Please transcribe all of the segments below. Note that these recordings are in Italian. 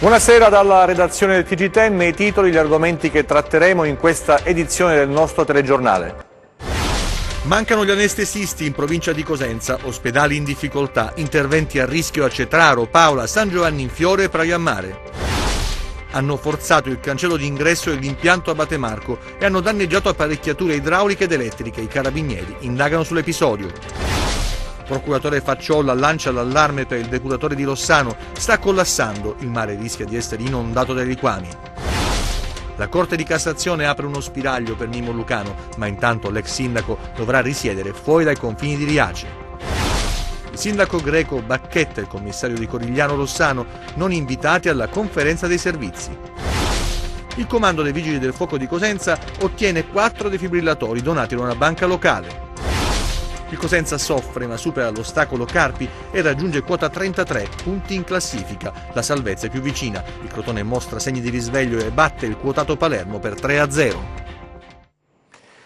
Buonasera dalla redazione del TG10, i titoli, gli argomenti che tratteremo in questa edizione del nostro telegiornale. Mancano gli anestesisti in provincia di Cosenza, ospedali in difficoltà, interventi a rischio a Cetraro, Paola, San Giovanni in Fiore e Praia Mare. Hanno forzato il cancello d'ingresso dell'impianto Abate Marco e hanno danneggiato apparecchiature idrauliche ed elettriche. I carabinieri indagano sull'episodio. Procuratore Facciolla lancia l'allarme per il depuratore di Rossano. Sta collassando, il mare rischia di essere inondato dai liquami. La Corte di Cassazione apre uno spiraglio per Mimmo Lucano, ma intanto l'ex sindaco dovrà risiedere fuori dai confini di Riace. Il sindaco greco Bacchetta e il commissario di Corigliano Rossano non invitati alla conferenza dei servizi. Il comando dei Vigili del Fuoco di Cosenza ottiene 4 defibrillatori donati da una banca locale. Il Cosenza soffre ma supera l'ostacolo Carpi e raggiunge quota 33, punti in classifica. La salvezza è più vicina. Il Crotone mostra segni di risveglio e batte il quotato Palermo per 3-0.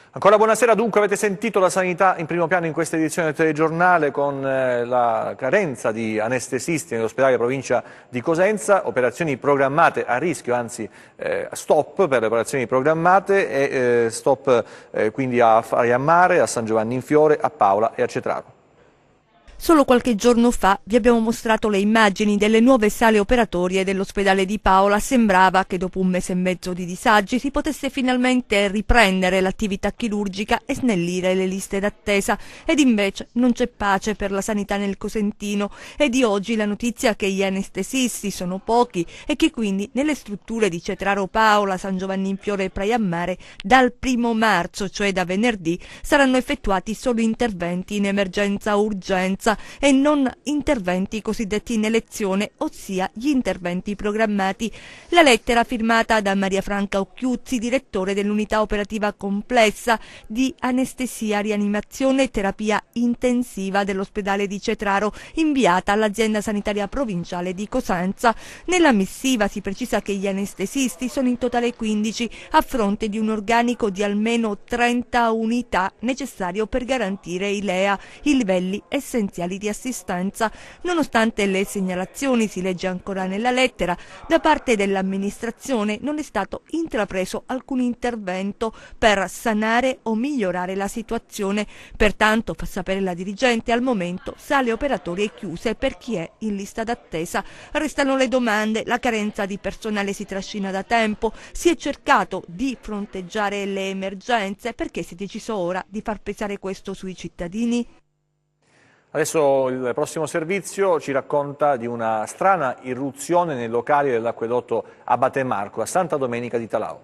Ancora buonasera, dunque avete sentito la sanità in primo piano in questa edizione del telegiornale con la carenza di anestesisti nell'ospedale provincia di Cosenza, operazioni programmate a rischio, anzi stop per le operazioni programmate e stop quindi a Praia Mare, a San Giovanni in Fiore, a Paola e a Cetraro. Solo qualche giorno fa vi abbiamo mostrato le immagini delle nuove sale operatorie dell'ospedale di Paola. Sembrava che dopo un mese e mezzo di disagi si potesse finalmente riprendere l'attività chirurgica e snellire le liste d'attesa, ed invece non c'è pace per la sanità nel Cosentino. E di oggi la notizia che gli anestesisti sono pochi e che quindi nelle strutture di Cetraro Paola, San Giovanni in Fiore e Praia Mare dal 1° marzo, cioè da venerdì, saranno effettuati solo interventi in emergenza-urgenza e non interventi cosiddetti in elezione, ossia gli interventi programmati. La lettera firmata da Maria Franca Occhiuzzi, direttore dell'unità operativa complessa di anestesia, rianimazione e terapia intensiva dell'ospedale di Cetraro, inviata all'azienda sanitaria provinciale di Cosenza. Nella missiva si precisa che gli anestesisti sono in totale 15 a fronte di un organico di almeno 30 unità necessario per garantire i LEA, i livelli essenziali di assistenza. Nonostante le segnalazioni, si legge ancora nella lettera, da parte dell'amministrazione non è stato intrapreso alcun intervento per sanare o migliorare la situazione. Pertanto, fa sapere la dirigente, al momento sale operatorie chiuse per chi è in lista d'attesa. Restano le domande, la carenza di personale si trascina da tempo, si è cercato di fronteggiare le emergenze. Perché si è deciso ora di far pesare questo sui cittadini? Adesso il prossimo servizio ci racconta di una strana irruzione nei locali dell'acquedotto Abate Marco a Santa Domenica di Talao.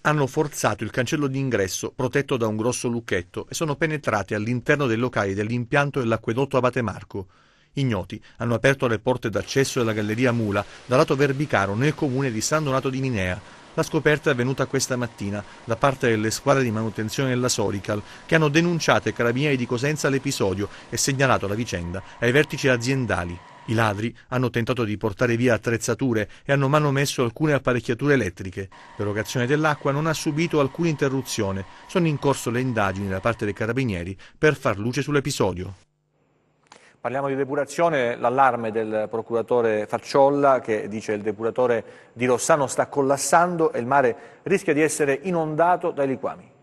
Hanno forzato il cancello d'ingresso protetto da un grosso lucchetto e sono penetrati all'interno dei locali dell'impianto dell'acquedotto Abate Marco. Ignoti hanno aperto le porte d'accesso della galleria Mula dal lato Verbicaro nel comune di San Donato di Minea. La scoperta è avvenuta questa mattina da parte delle squadre di manutenzione della Sorical, che hanno denunciato ai carabinieri di Cosenza l'episodio e segnalato la vicenda ai vertici aziendali. I ladri hanno tentato di portare via attrezzature e hanno manomesso alcune apparecchiature elettriche. L'erogazione dell'acqua non ha subito alcuna interruzione. Sono in corso le indagini da parte dei carabinieri per far luce sull'episodio. Parliamo di depurazione, l'allarme del procuratore Facciolla che dice il depuratore di Rossano sta collassando e il mare rischia di essere inondato dai liquami.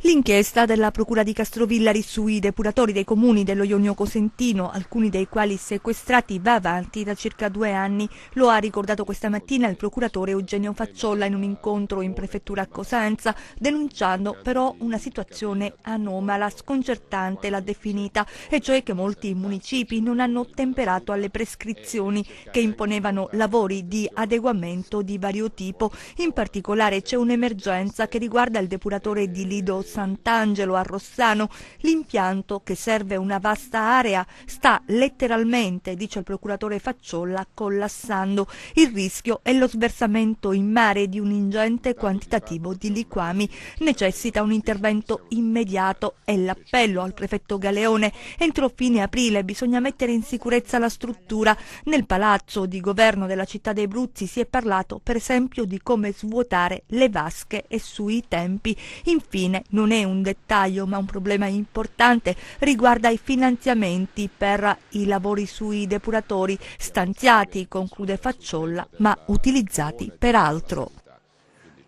L'inchiesta della Procura di Castrovillari sui depuratori dei comuni dello Ionio Cosentino, alcuni dei quali sequestrati, va avanti da circa 2 anni. Lo ha ricordato questa mattina il procuratore Eugenio Facciolla in un incontro in prefettura a Cosenza, denunciando però una situazione anomala, sconcertante l'ha definita, e cioè che molti municipi non hanno ottemperato alle prescrizioni che imponevano lavori di adeguamento di vario tipo. In particolare c'è un'emergenza che riguarda il depuratore di Lido Sant'Angelo a Rossano. L'impianto, che serve una vasta area, sta letteralmente, dice il procuratore Facciolla, collassando. Il rischio è lo sversamento in mare di un ingente quantitativo di liquami. Necessita un intervento immediato e l'appello al prefetto Galeone: entro fine aprile bisogna mettere in sicurezza la struttura. Nel palazzo di governo della città dei Bruzzi si è parlato per esempio di come svuotare le vasche e sui tempi. Infine, non è un dettaglio ma un problema importante, riguarda i finanziamenti per i lavori sui depuratori stanziati, conclude Facciolla, ma utilizzati per altro.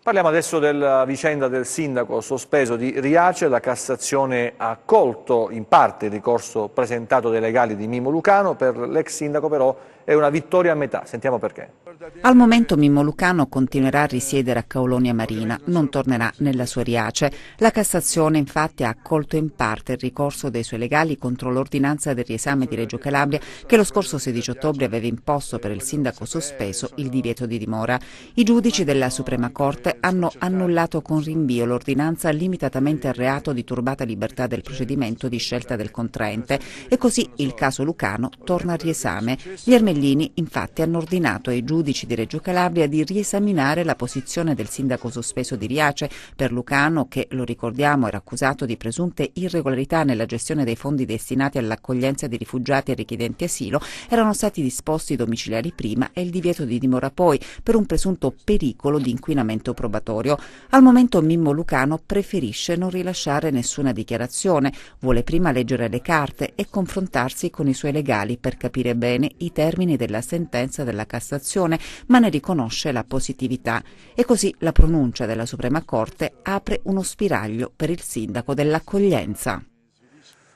Parliamo adesso della vicenda del sindaco sospeso di Riace. La Cassazione ha accolto in parte il ricorso presentato dai legali di Mimmo Lucano. Per l'ex sindaco però è una vittoria a metà. Sentiamo perché. Al momento Mimmo Lucano continuerà a risiedere a Kaulonia Marina, non tornerà nella sua Riace. La Cassazione infatti ha accolto in parte il ricorso dei suoi legali contro l'ordinanza del riesame di Reggio Calabria che lo scorso 16 ottobre aveva imposto per il sindaco sospeso il divieto di dimora. I giudici della Suprema Corte hanno annullato con rinvio l'ordinanza limitatamente al reato di turbata libertà del procedimento di scelta del contraente e così il caso Lucano torna a riesame. Gli Ermellini infatti hanno ordinato ai giudici di Reggio Calabria di riesaminare la posizione del sindaco sospeso di Riace. Per Lucano, che lo ricordiamo era accusato di presunte irregolarità nella gestione dei fondi destinati all'accoglienza di rifugiati e richiedenti asilo, erano stati disposti i domiciliari prima e il divieto di dimora poi per un presunto pericolo di inquinamento probatorio. Al momento Mimmo Lucano preferisce non rilasciare nessuna dichiarazione, vuole prima leggere le carte e confrontarsi con i suoi legali per capire bene i termini della sentenza della Cassazione, ma ne riconosce la positività. E così la pronuncia della Suprema Corte apre uno spiraglio per il sindaco dell'accoglienza.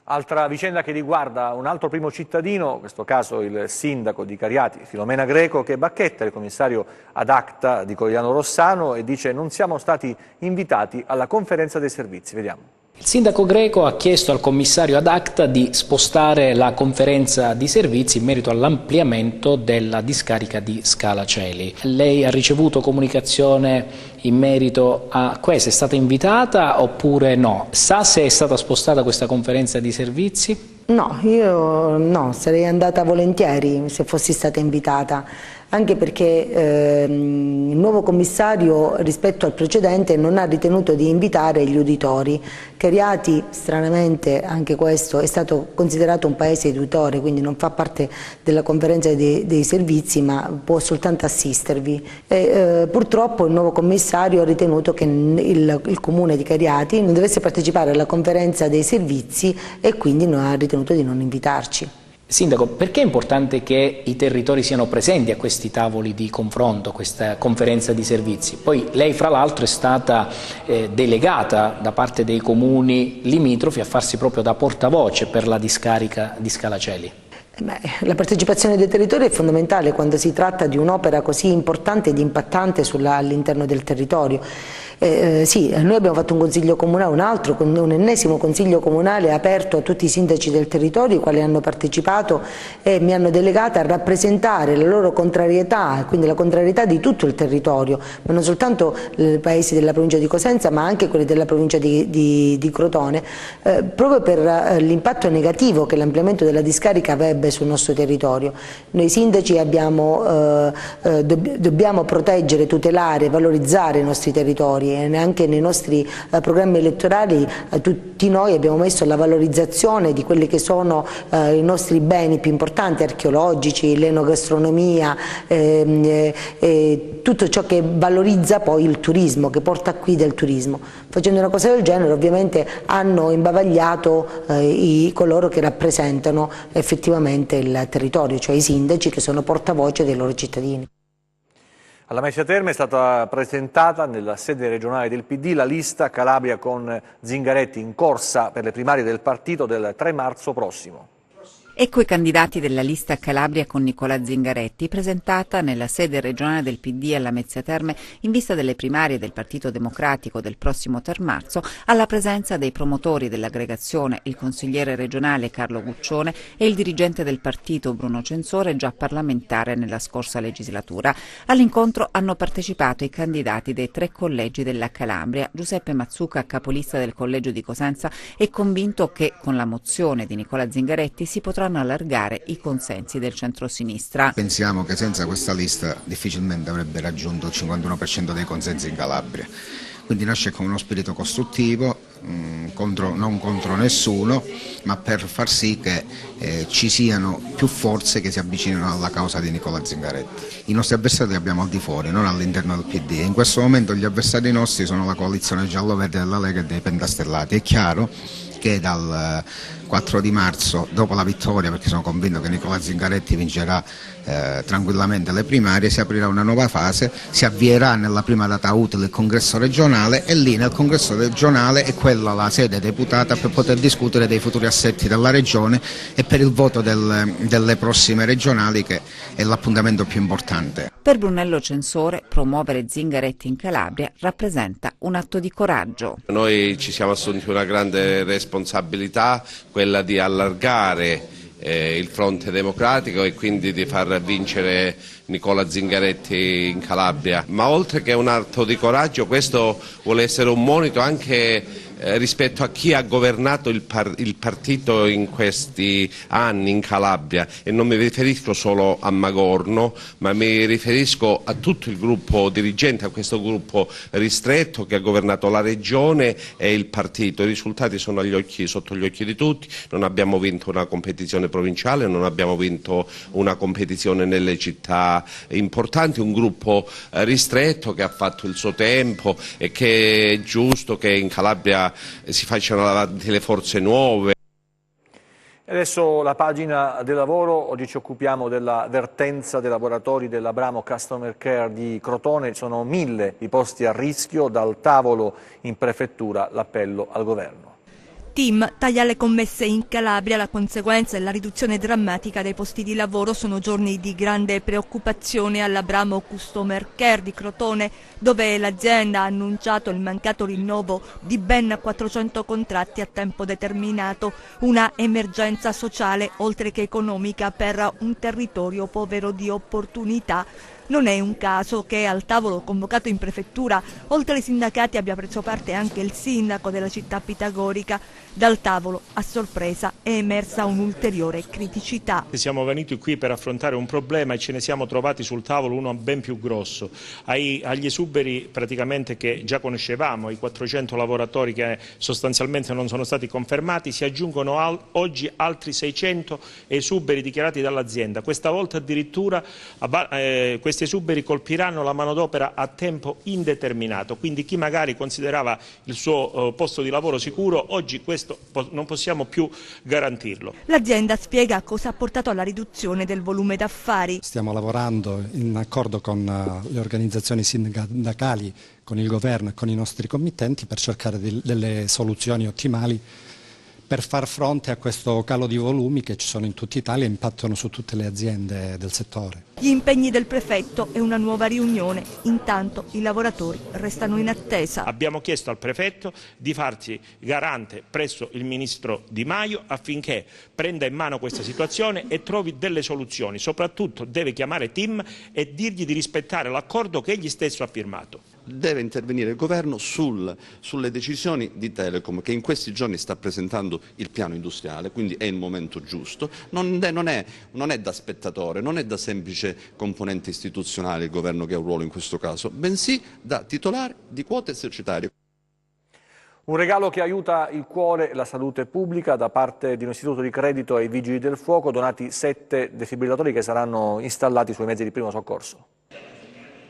Altra vicenda che riguarda un altro primo cittadino, in questo caso il sindaco di Cariati, Filomena Greco, che bacchetta il commissario ad acta di Corigliano Rossano e dice: non siamo stati invitati alla conferenza dei servizi. Vediamo. Il sindaco Greco ha chiesto al commissario ad acta di spostare la conferenza di servizi in merito all'ampliamento della discarica di Scala Coeli. Lei ha ricevuto comunicazione in merito a questo? È stata invitata oppure no? Sa se è stata spostata questa conferenza di servizi? No, io no, sarei andata volentieri se fossi stata invitata, anche perché il nuovo commissario rispetto al precedente non ha ritenuto di invitare gli uditori. Cariati, stranamente, anche questo è stato considerato un paese uditore, quindi non fa parte della conferenza dei servizi, ma può soltanto assistervi. Purtroppo il nuovo commissario ha ritenuto che il comune di Cariati non dovesse partecipare alla conferenza dei servizi e quindi non ha ritenuto di non invitarci. Sindaco, perché è importante che i territori siano presenti a questi tavoli di confronto, questa conferenza di servizi? Poi lei fra l'altro è stata delegata da parte dei comuni limitrofi a farsi proprio da portavoce per la discarica di Scala Coeli. La partecipazione dei territori è fondamentale quando si tratta di un'opera così importante ed impattante all'interno del territorio. Sì, noi abbiamo fatto un consiglio comunale, un ennesimo consiglio comunale aperto a tutti i sindaci del territorio, i quali hanno partecipato e mi hanno delegata a rappresentare la loro contrarietà, quindi la contrarietà di tutto il territorio, ma non soltanto i paesi della provincia di Cosenza, ma anche quelli della provincia di Crotone, proprio per l'impatto negativo che l'ampliamento della discarica avrebbe sul nostro territorio. Noi sindaci dobbiamo proteggere, tutelare, valorizzare i nostri territori. E anche nei nostri programmi elettorali tutti noi abbiamo messo la valorizzazione di quelli che sono i nostri beni più importanti, archeologici, l'enogastronomia, tutto ciò che valorizza poi il turismo, che porta qui del turismo. Facendo una cosa del genere ovviamente hanno imbavagliato coloro che rappresentano effettivamente il territorio, cioè i sindaci che sono portavoce dei loro cittadini. Alla Messia Terme è stata presentata nella sede regionale del PD la lista Calabria con Zingaretti in corsa per le primarie del partito del 3 marzo prossimo. Ecco i candidati della lista Calabria con Nicola Zingaretti, presentata nella sede regionale del PD alla Mezzia Terme in vista delle primarie del Partito Democratico del prossimo 3 marzo, alla presenza dei promotori dell'aggregazione, il consigliere regionale Carlo Guccione e il dirigente del partito Bruno Censore, già parlamentare nella scorsa legislatura. All'incontro hanno partecipato i candidati dei 3 collegi della Calabria. Giuseppe Mazzuca, capolista del collegio di Cosenza, è convinto che con la mozione di Nicola Zingaretti si potranno allargare i consensi del centrosinistra. Pensiamo che senza questa lista difficilmente avrebbe raggiunto il 51% dei consensi in Calabria. Quindi nasce con uno spirito costruttivo, non contro nessuno, ma per far sì che ci siano più forze che si avvicinino alla causa di Nicola Zingaretti. I nostri avversari li abbiamo al di fuori, non all'interno del PD. In questo momento gli avversari nostri sono la coalizione giallo-verde della Lega e dei Pentastellati. È chiaro che dal 4 di marzo, dopo la vittoria, perché sono convinto che Nicola Zingaretti vincerà tranquillamente le primarie, si aprirà una nuova fase, si avvierà nella prima data utile il congresso regionale e lì nel congresso regionale è quella la sede deputata per poter discutere dei futuri assetti della regione e per il voto delle prossime regionali, che è l'appuntamento più importante. Per Brunello Censore promuovere Zingaretti in Calabria rappresenta un atto di coraggio. Noi ci siamo assunti una grande responsabilità, quella di allargare il fronte democratico e quindi di far vincere Nicola Zingaretti in Calabria, ma oltre che un atto di coraggio questo vuole essere un monito anche rispetto a chi ha governato il partito in questi anni in Calabria, e non mi riferisco solo a Magorno, ma mi riferisco a tutto il gruppo dirigente, a questo gruppo ristretto che ha governato la regione e il partito. I risultati sono sotto gli occhi di tutti, non abbiamo vinto una competizione provinciale, non abbiamo vinto una competizione nelle città importanti, un gruppo ristretto che ha fatto il suo tempo e che è giusto che in Calabria si facciano avanti le forze nuove. Adesso la pagina del lavoro. Oggi ci occupiamo della vertenza dei lavoratori dell'Abramo Customer Care di Crotone. Sono 1000 i posti a rischio. Dal tavolo in prefettura l'appello al governo. TIM taglia le commesse in Calabria, la conseguenza è la riduzione drammatica dei posti di lavoro. Sono giorni di grande preoccupazione all'Abramo Customer Care di Crotone, dove l'azienda ha annunciato il mancato rinnovo di ben 400 contratti a tempo determinato, una emergenza sociale oltre che economica per un territorio povero di opportunità. Non è un caso che al tavolo convocato in prefettura, oltre ai sindacati, abbia preso parte anche il sindaco della città pitagorica. Dal tavolo, a sorpresa, è emersa un'ulteriore criticità. Siamo venuti qui per affrontare un problema e ce ne siamo trovati sul tavolo uno ben più grosso. Agli esuberi praticamente che già conoscevamo, i 400 lavoratori che sostanzialmente non sono stati confermati, si aggiungono oggi altri 600 esuberi dichiarati dall'azienda. Questa volta addirittura questi esuberi colpiranno la manodopera a tempo indeterminato, quindi chi magari considerava il suo posto di lavoro sicuro, oggi questo non possiamo più garantirlo. L'azienda spiega cosa ha portato alla riduzione del volume d'affari. Stiamo lavorando in accordo con le organizzazioni sindacali, con il governo e con i nostri committenti per cercare delle soluzioni ottimali per far fronte a questo calo di volumi che ci sono in tutta Italia e impattano su tutte le aziende del settore. Gli impegni del prefetto e una nuova riunione. Intanto i lavoratori restano in attesa. Abbiamo chiesto al prefetto di farsi garante presso il ministro Di Maio affinché prenda in mano questa situazione e trovi delle soluzioni. Soprattutto deve chiamare TIM e dirgli di rispettare l'accordo che egli stesso ha firmato. Deve intervenire il governo sulle decisioni di Telecom, che in questi giorni sta presentando il piano industriale, quindi è il momento giusto. Non è da spettatore, non è da semplice componente istituzionale il governo che ha un ruolo in questo caso, bensì da titolare di quote societarie. Un regalo che aiuta il cuore e la salute pubblica da parte di un istituto di credito ai Vigili del Fuoco, donati 7 defibrillatori che saranno installati sui mezzi di primo soccorso.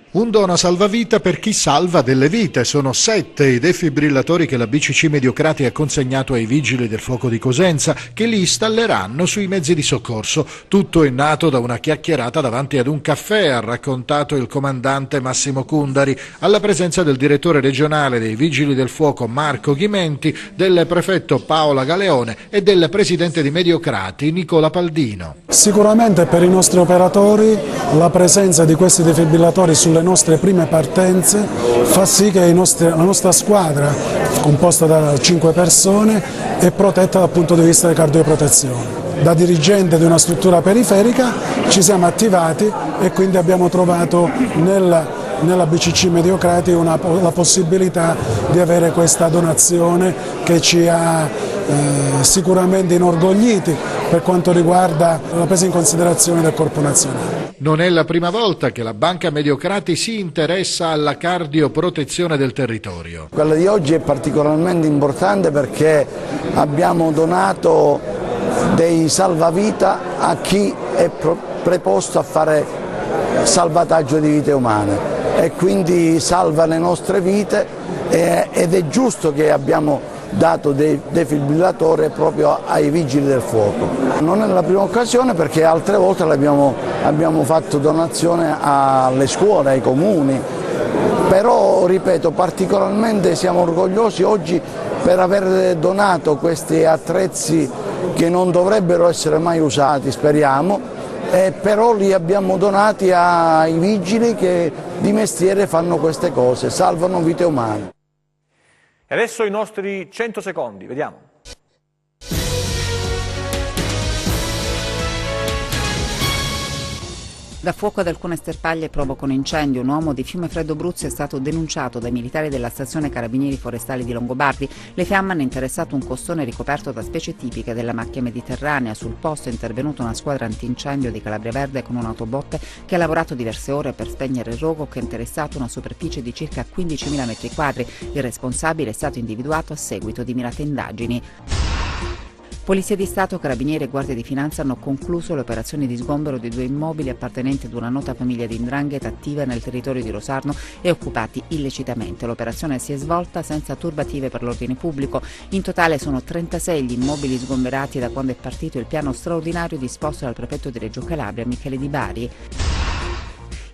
Un dono salvavita per chi salva delle vite. Sono 7 i defibrillatori che la BCC Mediocrati ha consegnato ai Vigili del Fuoco di Cosenza, che li installeranno sui mezzi di soccorso. Tutto è nato da una chiacchierata davanti ad un caffè, ha raccontato il comandante Massimo Cundari, alla presenza del direttore regionale dei Vigili del Fuoco Marco Ghimenti, del prefetto Paola Galeone e del presidente di Mediocrati Nicola Paldino. Sicuramente per i nostri operatori la presenza di questi defibrillatori sulle nostre prime partenze fa sì che la nostra squadra, composta da 5 persone, è protetta dal punto di vista della cardioprotezione. Da dirigente di una struttura periferica ci siamo attivati e quindi abbiamo trovato nella BCC Mediocrati la possibilità di avere questa donazione che ci ha sicuramente inorgogliti per quanto riguarda la presa in considerazione del Corpo Nazionale. Non è la prima volta che la Banca Mediocrati si interessa alla cardioprotezione del territorio. Quella di oggi è particolarmente importante perché abbiamo donato dei salvavita a chi è preposto a fare salvataggio di vite umane e quindi salva le nostre vite ed è giusto che abbiamo dato dei defibrillatori proprio ai vigili del fuoco. Non è la prima occasione perché altre volte abbiamo fatto donazione alle scuole, ai comuni, però ripeto particolarmente siamo orgogliosi oggi per aver donato questi attrezzi che non dovrebbero essere mai usati, speriamo, però li abbiamo donati ai vigili che di mestiere fanno queste cose, salvano vite umane. E adesso i nostri 100 secondi, vediamo. Da fuoco ad alcune sterpaglie provoca un incendio. Un uomo di Fiumefreddo Bruzio è stato denunciato dai militari della stazione Carabinieri Forestali di Longobardi. Le fiamme hanno interessato un costone ricoperto da specie tipiche della macchia mediterranea. Sul posto è intervenuta una squadra antincendio di Calabria Verde con un'autobotte che ha lavorato diverse ore per spegnere il rogo che ha interessato una superficie di circa 15.000 metri quadri. Il responsabile è stato individuato a seguito di mirate indagini. Polizia di Stato, Carabinieri e Guardia di Finanza hanno concluso le operazioni di sgombero di 2 immobili appartenenti ad una nota famiglia di 'ndrangheta attiva nel territorio di Rosarno e occupati illecitamente. L'operazione si è svolta senza turbative per l'ordine pubblico. In totale sono 36 gli immobili sgomberati da quando è partito il piano straordinario disposto dal prefetto di Reggio Calabria, Michele Di Bari.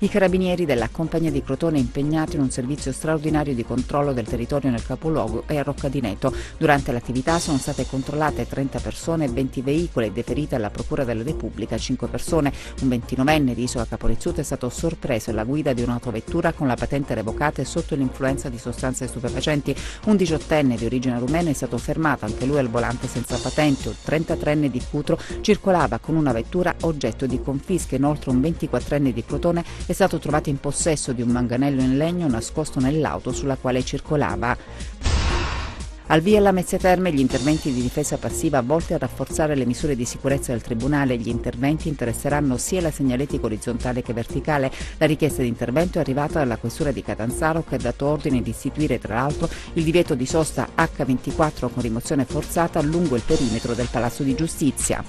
I carabinieri della Compagnia di Crotone impegnati in un servizio straordinario di controllo del territorio nel capoluogo e a Roccadineto. Durante l'attività sono state controllate 30 persone e 20 veicoli e deferite alla Procura della Repubblica 5 persone. Un 29enne di Isola Caporizzuto è stato sorpreso alla guida di un'autovettura con la patente revocata e sotto l'influenza di sostanze stupefacenti. Un 18enne di origine rumena è stato fermato anche lui al volante senza patente. Un 33enne di Cutro circolava con una vettura oggetto di confisca. Inoltre un 24enne di Crotone è stato trovato in possesso di un manganello in legno nascosto nell'auto sulla quale circolava. Al via alla Mezzia Terme gli interventi di difesa passiva volti a rafforzare le misure di sicurezza del Tribunale. Gli interventi interesseranno sia la segnaletica orizzontale che verticale. La richiesta di intervento è arrivata dalla Questura di Catanzaro che ha dato ordine di istituire tra l'altro il divieto di sosta H24 con rimozione forzata lungo il perimetro del Palazzo di Giustizia.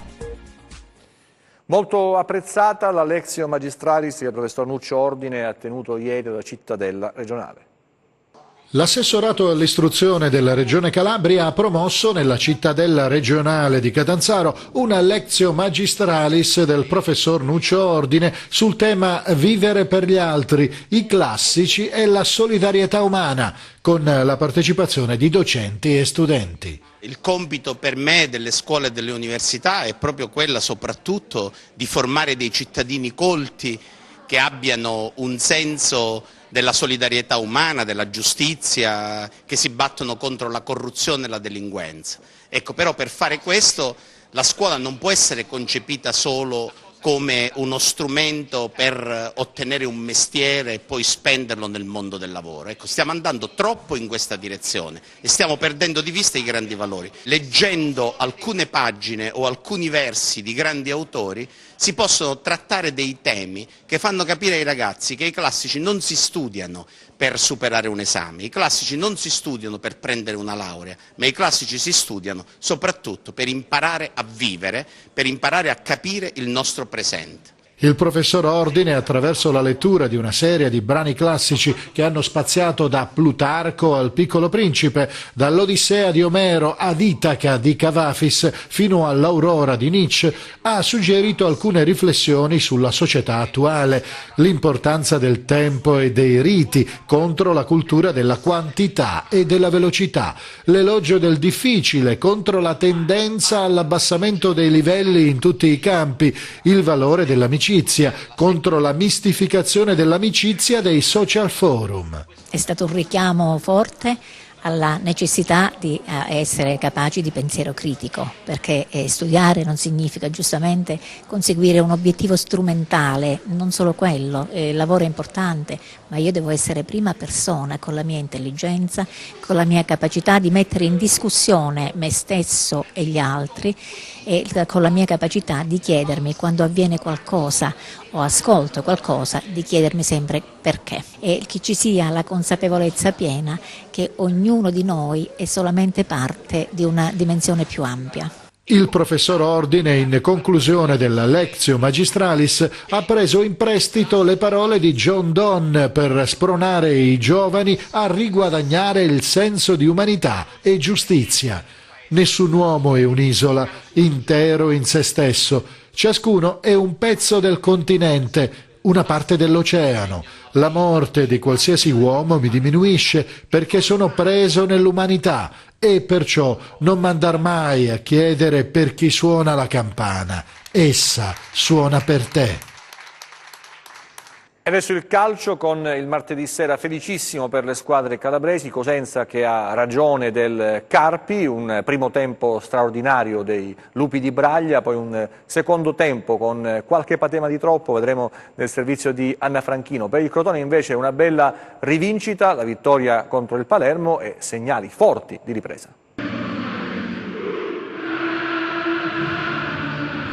Molto apprezzata la Lectio Magistralis che il professor Nuccio Ordine ha tenuto ieri alla Cittadella regionale. L'assessorato all'istruzione della Regione Calabria ha promosso nella Cittadella regionale di Catanzaro una Lectio Magistralis del professor Nuccio Ordine sul tema Vivere per gli altri, i classici e la solidarietà umana, con la partecipazione di docenti e studenti. Il compito per me delle scuole e delle università è proprio quella soprattutto di formare dei cittadini colti che abbiano un senso della solidarietà umana, della giustizia, che si battono contro la corruzione e la delinquenza. Ecco, però per fare questo la scuola non può essere concepita solo come uno strumento per ottenere un mestiere e poi spenderlo nel mondo del lavoro. Ecco, stiamo andando troppo in questa direzione e stiamo perdendo di vista i grandi valori. Leggendo alcune pagine o alcuni versi di grandi autori si possono trattare dei temi che fanno capire ai ragazzi che i classici non si studiano per superare un esame, i classici non si studiano per prendere una laurea, ma i classici si studiano soprattutto per imparare a vivere, per imparare a capire il nostro presente. Il professor Ordine, attraverso la lettura di una serie di brani classici che hanno spaziato da Plutarco al Piccolo Principe, dall'Odissea di Omero ad Itaca di Cavafis fino all'Aurora di Nietzsche, ha suggerito alcune riflessioni sulla società attuale, l'importanza del tempo e dei riti contro la cultura della quantità e della velocità, l'elogio del difficile contro la tendenza all'abbassamento dei livelli in tutti i campi, il valore dell'amicizia contro la mistificazione dell'amicizia dei social forum. È stato un richiamo forte alla necessità di essere capaci di pensiero critico, perché studiare non significa giustamente conseguire un obiettivo strumentale, non solo quello, il lavoro è importante, ma io devo essere prima persona con la mia intelligenza, con la mia capacità di mettere in discussione me stesso e gli altri e con la mia capacità di chiedermi quando avviene qualcosa o ascolto qualcosa, di chiedermi sempre perché, e che ci sia la consapevolezza piena che ognuno di noi è solamente parte di una dimensione più ampia. Il professor Ordine, in conclusione della Lectio Magistralis, ha preso in prestito le parole di John Donne per spronare i giovani a riguadagnare il senso di umanità e giustizia. Nessun uomo è un'isola, intero in se stesso. Ciascuno è un pezzo del continente, una parte dell'oceano. La morte di qualsiasi uomo mi diminuisce perché sono preso nell'umanità e perciò non mandar mai a chiedere per chi suona la campana. Essa suona per te. E adesso il calcio con il martedì sera felicissimo per le squadre calabresi, Cosenza che ha ragione del Carpi, un primo tempo straordinario dei Lupi di Braglia, poi un secondo tempo con qualche patema di troppo, vedremo nel servizio di Anna Franchino. Per il Crotone invece una bella rivincita, la vittoria contro il Palermo e segnali forti di ripresa.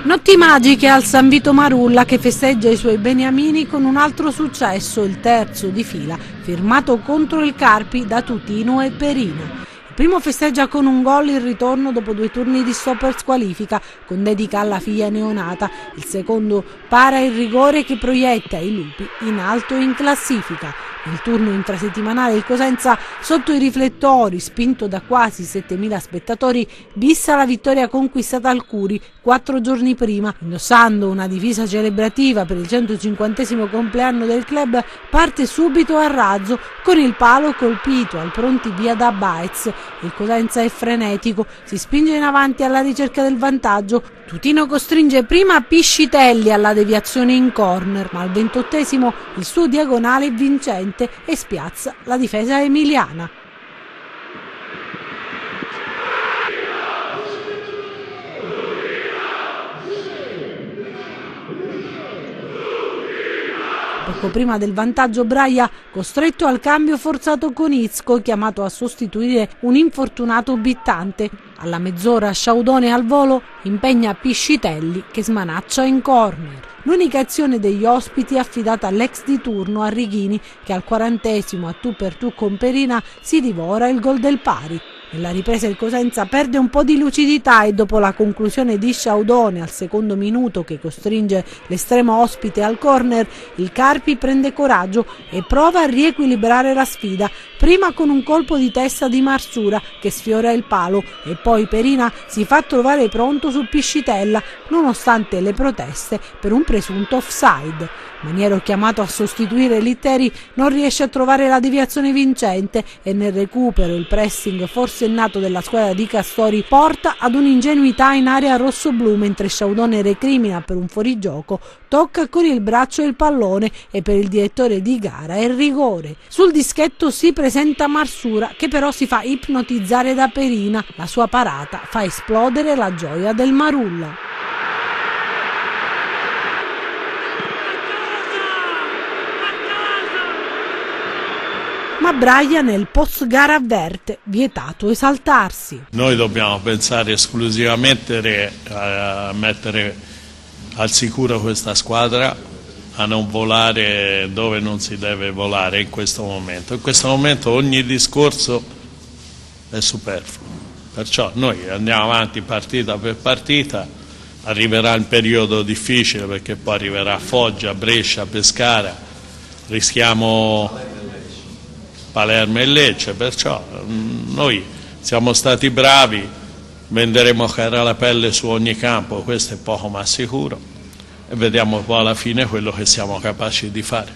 Notti magiche al San Vito Marulla che festeggia i suoi beniamini con un altro successo, il terzo di fila, firmato contro il Carpi da Tutino e Perino. Il primo festeggia con un gol il ritorno dopo 2 turni di stop squalifica, con dedica alla figlia neonata. Il secondo para il rigore che proietta i Lupi in alto in classifica. Nel turno infrasettimanale il Cosenza, sotto i riflettori, spinto da quasi 7.000 spettatori, bissa la vittoria conquistata al Curi 4 giorni prima. Indossando una divisa celebrativa per il 150° compleanno del club, parte subito a razzo con il palo colpito al pronti via da Baez. Il Cosenza è frenetico, si spinge in avanti alla ricerca del vantaggio. Tutino costringe prima Piscitelli alla deviazione in corner, ma al 28° il suo diagonale è vincente e spiazza la difesa emiliana. Poco prima del vantaggio Braia, costretto al cambio forzato con Izco, chiamato a sostituire un infortunato Bittante. Alla mezz'ora Sciaudone al volo impegna Piscitelli che smanaccia in corner. L'unica azione degli ospiti è affidata all'ex di turno Arrighini che al 40° a tu per tu con Perina si divora il gol del pari. Nella ripresa il Cosenza perde un po' di lucidità e dopo la conclusione di Sciaudone al 2° minuto che costringe l'estremo ospite al corner, il Carpi prende coraggio e prova a riequilibrare la sfida, prima con un colpo di testa di Marsura che sfiora il palo e poi Perina si fa trovare pronto su Piscitella nonostante le proteste per un presunto offside. Maniero, chiamato a sostituire Litteri, non riesce a trovare la deviazione vincente e nel recupero il pressing forsennato della squadra di Castori porta ad un'ingenuità in area rossoblu mentre Sciaudone recrimina per un fuorigioco, tocca con il braccio il pallone e per il direttore di gara è rigore. Sul dischetto si presenta Marsura che però si fa ipnotizzare da Perina, la sua parata fa esplodere la gioia del Marulla. Ma Braia nel post gara avverte, vietato esaltarsi. Noi dobbiamo pensare esclusivamente a mettere al sicuro questa squadra, a non volare dove non si deve volare in questo momento. In questo momento ogni discorso è superfluo, perciò noi andiamo avanti partita per partita, arriverà il periodo difficile perché poi arriverà Foggia, Brescia, Pescara, rischiamo Palermo e Lecce, perciò noi siamo stati bravi, venderemo cara la pelle su ogni campo, questo è poco ma sicuro, e vediamo poi alla fine quello che siamo capaci di fare.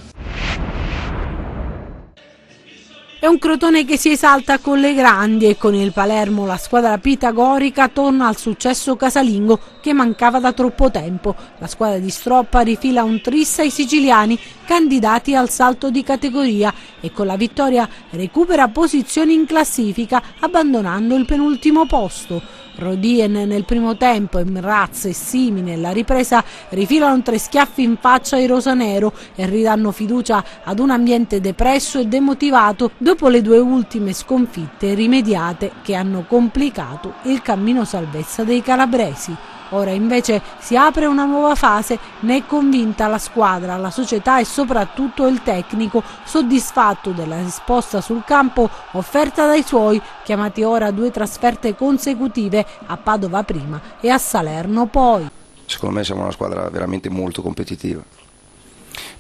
È un Crotone che si esalta con le grandi e con il Palermo la squadra pitagorica torna al successo casalingo che mancava da troppo tempo. La squadra di Stroppa rifila un tris ai siciliani candidati al salto di categoria e con la vittoria recupera posizioni in classifica abbandonando il penultimo posto. Rodien nel primo tempo e Mraz e Simi nella ripresa rifilano 3 schiaffi in faccia ai rosanero e ridanno fiducia ad un ambiente depresso e demotivato dopo le 2 ultime sconfitte rimediate che hanno complicato il cammino salvezza dei calabresi. Ora invece si apre una nuova fase, ne è convinta la squadra, la società e soprattutto il tecnico, soddisfatto della risposta sul campo offerta dai suoi, chiamati ora a 2 trasferte consecutive, a Padova prima e a Salerno poi. Secondo me siamo una squadra veramente molto competitiva,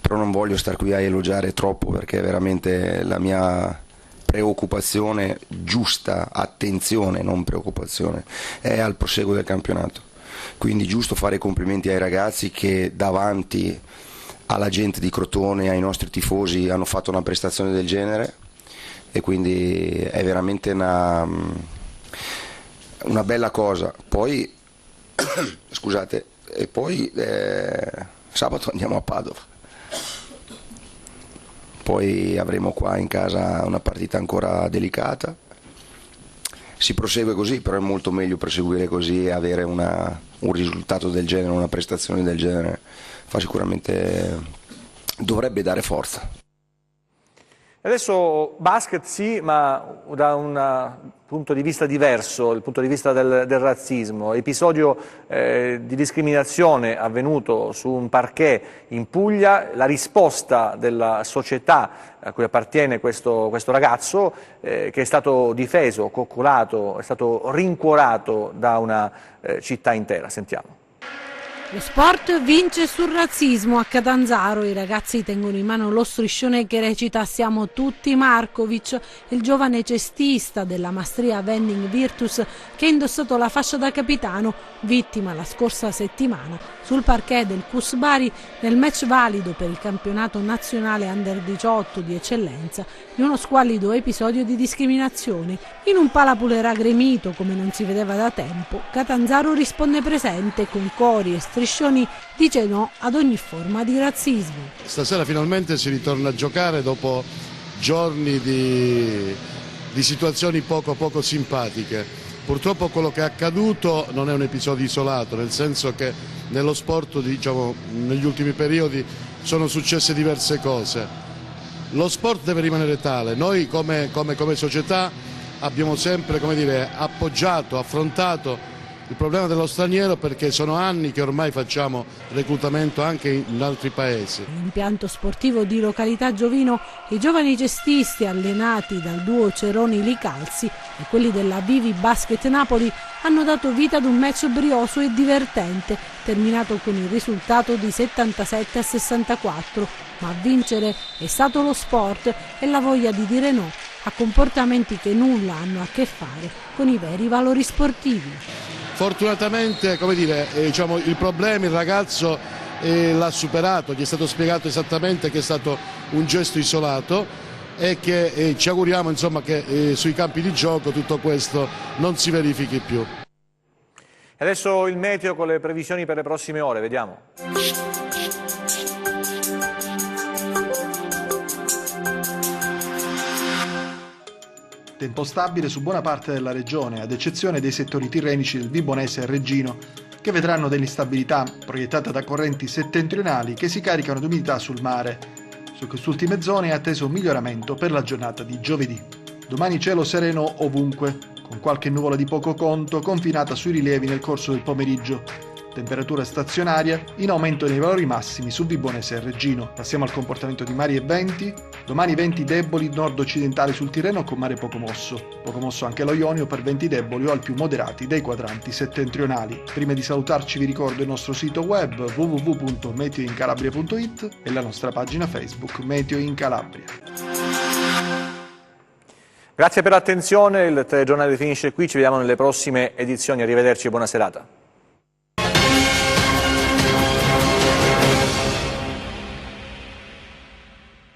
però non voglio star qui a elogiare troppo perché veramente la mia preoccupazione, giusta attenzione, non preoccupazione, è al proseguo del campionato. Quindi giusto fare i complimenti ai ragazzi che davanti alla gente di Crotone, ai nostri tifosi, hanno fatto una prestazione del genere e quindi è veramente una bella cosa. Poi, scusate, e poi sabato andiamo a Padova. Poi avremo qua in casa una partita ancora delicata. Si prosegue così, però è molto meglio proseguire così e avere un risultato del genere, una prestazione del genere, dovrebbe dare forza. Adesso basket sì, ma da un punto di vista diverso, il punto di vista del razzismo. Episodio di discriminazione avvenuto su un parquet in Puglia, la risposta della società a cui appartiene questo ragazzo che è stato difeso, coccolato, è stato rincuorato da una città intera. Sentiamo. Lo sport vince sul razzismo a Catanzaro, i ragazzi tengono in mano lo striscione che recita "Siamo tutti Markovic", il giovane cestista della Mastria Vending Virtus che ha indossato la fascia da capitano, vittima la scorsa settimana sul parquet del CUS Bari nel match valido per il campionato nazionale Under 18 di eccellenza di uno squallido episodio di discriminazione. In un palapule raggremito come non si vedeva da tempo, Catanzaro risponde presente con cori e striscioni, dice no ad ogni forma di razzismo. Stasera finalmente si ritorna a giocare dopo giorni di situazioni poco simpatiche. Purtroppo quello che è accaduto non è un episodio isolato, nel senso che nello sport, diciamo, negli ultimi periodi sono successe diverse cose. Lo sport deve rimanere tale. Noi come società abbiamo sempre, appoggiato, affrontato il problema dello straniero perché sono anni che ormai facciamo reclutamento anche in altri paesi. L'impianto sportivo di località Giovino, i giovani cestisti allenati dal duo Ceroni-Licalzi e quelli della Vivi Basket Napoli hanno dato vita ad un match brioso e divertente, terminato con il risultato di 77-64, ma a vincere è stato lo sport e la voglia di dire no a comportamenti che nulla hanno a che fare con i veri valori sportivi. Fortunatamente, il problema il ragazzo l'ha superato, gli è stato spiegato esattamente che è stato un gesto isolato e che ci auguriamo che sui campi di gioco tutto questo non si verifichi più. Adesso il meteo con le previsioni per le prossime ore, vediamo. Tempo stabile su buona parte della regione, ad eccezione dei settori tirrenici del Vibonese e Reggino, che vedranno dell'instabilità proiettata da correnti settentrionali che si caricano di umidità sul mare. Su quest'ultime zone è atteso un miglioramento per la giornata di giovedì. Domani cielo sereno ovunque, con qualche nuvola di poco conto confinata sui rilievi nel corso del pomeriggio. Temperatura stazionaria, in aumento nei valori massimi su Vibonese e Reggino. Passiamo al comportamento di mari e venti. Domani venti deboli nord-occidentali sul Tirreno con mare poco mosso. Poco mosso anche lo Ionio per venti deboli o al più moderati dei quadranti settentrionali. Prima di salutarci vi ricordo il nostro sito web www.meteoincalabria.it e la nostra pagina Facebook Meteo in Calabria. Grazie per l'attenzione, il telegiornale finisce qui, ci vediamo nelle prossime edizioni, arrivederci e buona serata.